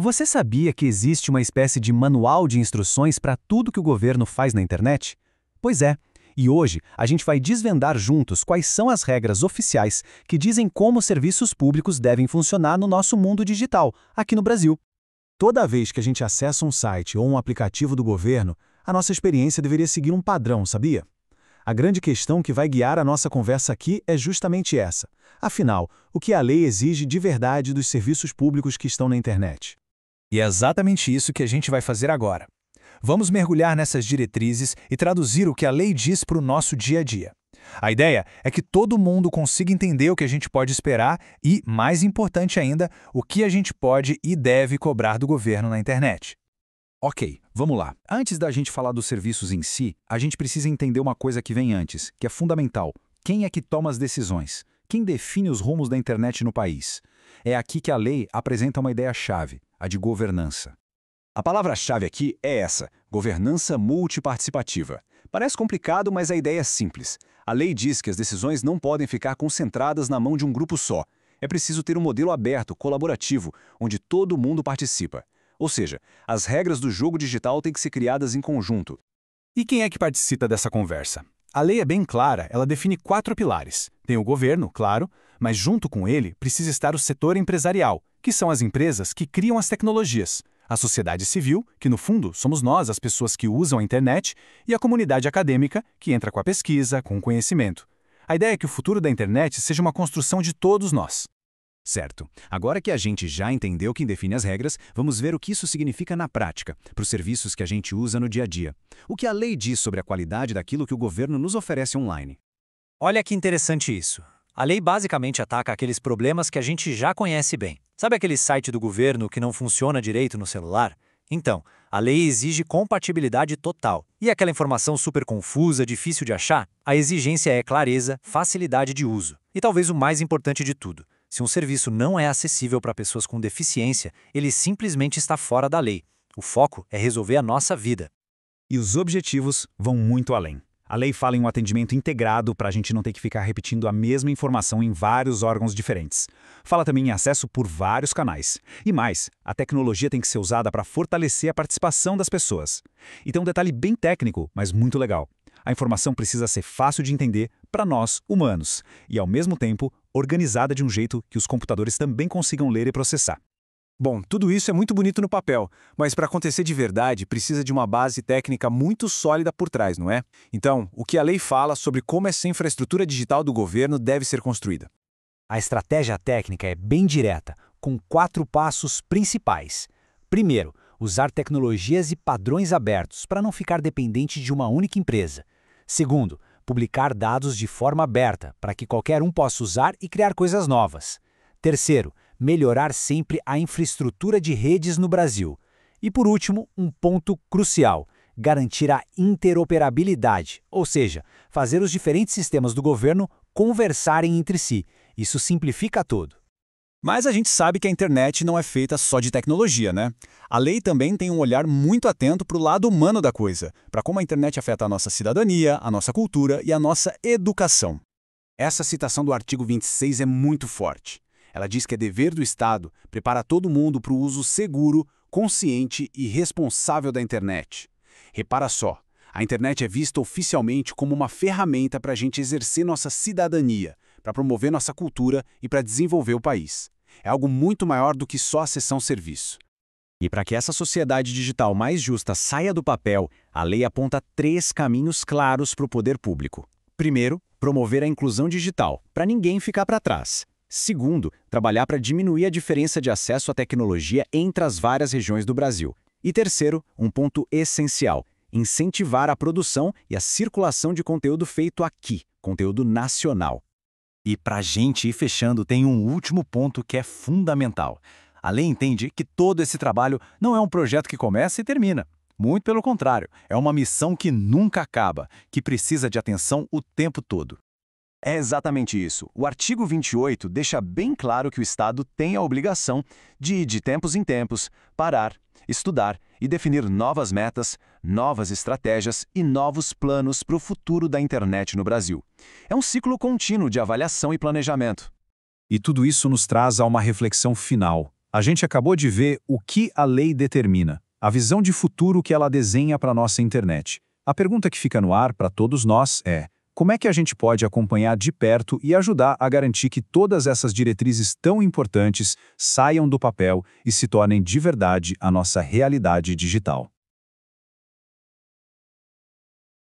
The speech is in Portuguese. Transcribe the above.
Você sabia que existe uma espécie de manual de instruções para tudo que o governo faz na internet? Pois é, e hoje a gente vai desvendar juntos quais são as regras oficiais que dizem como serviços públicos devem funcionar no nosso mundo digital, aqui no Brasil. Toda vez que a gente acessa um site ou um aplicativo do governo, a nossa experiência deveria seguir um padrão, sabia? A grande questão que vai guiar a nossa conversa aqui é justamente essa. Afinal, o que a lei exige de verdade dos serviços públicos que estão na internet? E é exatamente isso que a gente vai fazer agora. Vamos mergulhar nessas diretrizes e traduzir o que a lei diz para o nosso dia a dia. A ideia é que todo mundo consiga entender o que a gente pode esperar e, mais importante ainda, o que a gente pode e deve cobrar do governo na internet. Ok, vamos lá. Antes da gente falar dos serviços em si, a gente precisa entender uma coisa que vem antes, que é fundamental. Quem é que toma as decisões? Quem define os rumos da internet no país? É aqui que a lei apresenta uma ideia-chave, a de governança. A palavra-chave aqui é essa, governança multiparticipativa. Parece complicado, mas a ideia é simples. A lei diz que as decisões não podem ficar concentradas na mão de um grupo só. É preciso ter um modelo aberto, colaborativo, onde todo mundo participa. Ou seja, as regras do jogo digital têm que ser criadas em conjunto. E quem é que participa dessa conversa? A lei é bem clara, ela define 4 pilares. Tem o governo, claro, mas junto com ele precisa estar o setor empresarial, que são as empresas que criam as tecnologias, a sociedade civil, que no fundo somos nós, as pessoas que usam a internet, e a comunidade acadêmica, que entra com a pesquisa, com o conhecimento. A ideia é que o futuro da internet seja uma construção de todos nós. Certo. Agora que a gente já entendeu quem define as regras, vamos ver o que isso significa na prática, para os serviços que a gente usa no dia a dia. O que a lei diz sobre a qualidade daquilo que o governo nos oferece online. Olha que interessante isso. A lei basicamente ataca aqueles problemas que a gente já conhece bem. Sabe aquele site do governo que não funciona direito no celular? Então, a lei exige compatibilidade total. E aquela informação super confusa, difícil de achar? A exigência é clareza, facilidade de uso. E talvez o mais importante de tudo. Se um serviço não é acessível para pessoas com deficiência, ele simplesmente está fora da lei. O foco é resolver a nossa vida. E os objetivos vão muito além. A lei fala em um atendimento integrado para a gente não ter que ficar repetindo a mesma informação em vários órgãos diferentes. Fala também em acesso por vários canais. E mais, a tecnologia tem que ser usada para fortalecer a participação das pessoas. E tem um detalhe bem técnico, mas muito legal. A informação precisa ser fácil de entender para nós, humanos, e ao mesmo tempo organizada de um jeito que os computadores também consigam ler e processar. Bom, tudo isso é muito bonito no papel, mas para acontecer de verdade precisa de uma base técnica muito sólida por trás, não é? Então, o que a lei fala sobre como essa infraestrutura digital do governo deve ser construída? A estratégia técnica é bem direta, com 4 passos principais. Primeiro, usar tecnologias e padrões abertos para não ficar dependente de uma única empresa. Segundo, publicar dados de forma aberta, para que qualquer um possa usar e criar coisas novas. Terceiro, melhorar sempre a infraestrutura de redes no Brasil. E por último, um ponto crucial, garantir a interoperabilidade, ou seja, fazer os diferentes sistemas do governo conversarem entre si. Isso simplifica tudo. Mas a gente sabe que a internet não é feita só de tecnologia, né? A lei também tem um olhar muito atento para o lado humano da coisa, para como a internet afeta a nossa cidadania, a nossa cultura e a nossa educação. Essa citação do artigo 26 é muito forte. Ela diz que é dever do Estado preparar todo mundo para o uso seguro, consciente e responsável da internet. Repara só, a internet é vista oficialmente como uma ferramenta para a gente exercer nossa cidadania, para promover nossa cultura e para desenvolver o país. É algo muito maior do que só acessar um serviço. E para que essa sociedade digital mais justa saia do papel, a lei aponta 3 caminhos claros para o poder público. Primeiro, promover a inclusão digital, para ninguém ficar para trás. Segundo, trabalhar para diminuir a diferença de acesso à tecnologia entre as várias regiões do Brasil. E terceiro, um ponto essencial, incentivar a produção e a circulação de conteúdo feito aqui, conteúdo nacional. E para a gente ir fechando, tem um último ponto que é fundamental. A lei entende que todo esse trabalho não é um projeto que começa e termina. Muito pelo contrário, é uma missão que nunca acaba, que precisa de atenção o tempo todo. É exatamente isso. O artigo 28 deixa bem claro que o Estado tem a obrigação de tempos em tempos, parar, estudar e definir novas metas, novas estratégias e novos planos para o futuro da internet no Brasil. É um ciclo contínuo de avaliação e planejamento. E tudo isso nos traz a uma reflexão final. A gente acabou de ver o que a lei determina, a visão de futuro que ela desenha para a nossa internet. A pergunta que fica no ar para todos nós é: como é que a gente pode acompanhar de perto e ajudar a garantir que todas essas diretrizes tão importantes saiam do papel e se tornem de verdade a nossa realidade digital?